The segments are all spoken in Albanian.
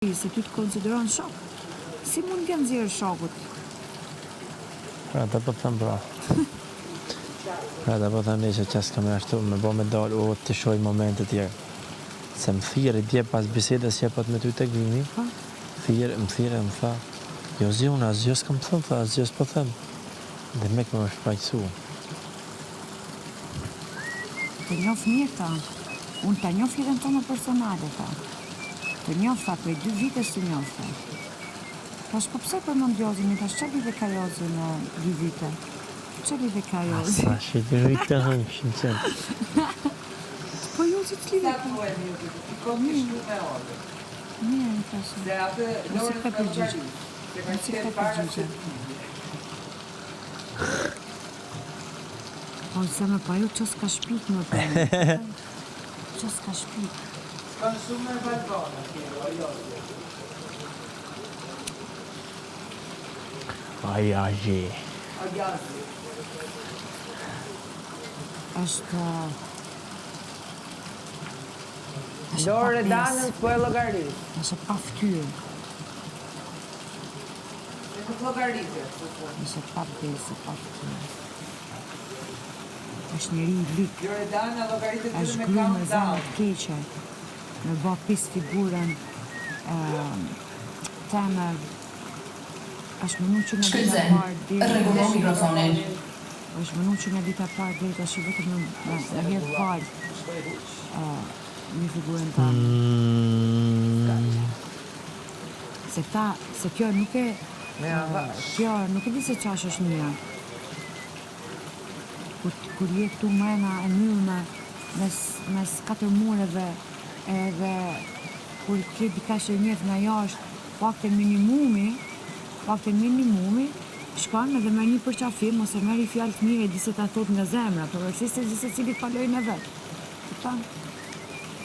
Se ty të konsideron shok. Si mund t'ja nxjerr shokut? Pra, ta po them pra. Pra, ta po them që qas kam ashtu, me bo me dalë, o, të shoj momente tjerë. Se më thirë, dje pas bisedës që pat me ty të gvimi, më thirë, më tha, jo zi unë, asgjë s'kam thëmë, tha, asgjë s'po them. Dhe me këmë më shpajtësu. Të njof mirë, tha. Unë të njof jetën tonë personale, tha. Të njof, tha, prej 2 vitesh të njof, tha. Tash, po pse për më ndjozin, tash që lidhe ka jozi në 2 vite? Që lidhe ka jozi? Asa, që 2 vite të hëmë, 100%. Po jozi të lidhe ka. Mirë, tash. Nësi këta përgjigje. Nësi këta përgjigje. Po, se me pa ju që s'ka shpik në përnë. Që s'ka shpik. Consumer balcone, Ai, agji. Është... Lore danës po e llogarit. Është pa ftyrë. E të llogaritë. Është pa besë, pa ftyrë. Është njeri i lik. Lore dana llogaritë Është me gru me countdown. zanët keqe. Me bë pis figurën. Temë. Është mënu që në dita parë... Rregullo mikrofonin. është mënu që në dita parë dhe të ashtë vetëm në hedhë falë një figurën ta. Se kjo nuk e... Kjo nuk e di se qash është mija. Kur je këtu mrena e myllme mes 4 mureve edhe kur ke dika që njef nga jashtë fakte minimumi shkon edhe me një përqafim ose merr një fjalë të mirë e di se ta thot nga zemra, përveçse se gjithse cili palojnë e vetë. Kupton?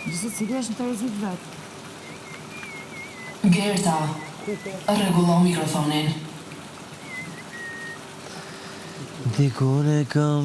Gjithse cili është në terezit vetë. Gerta, rregullo mikrofonin. Dikune kam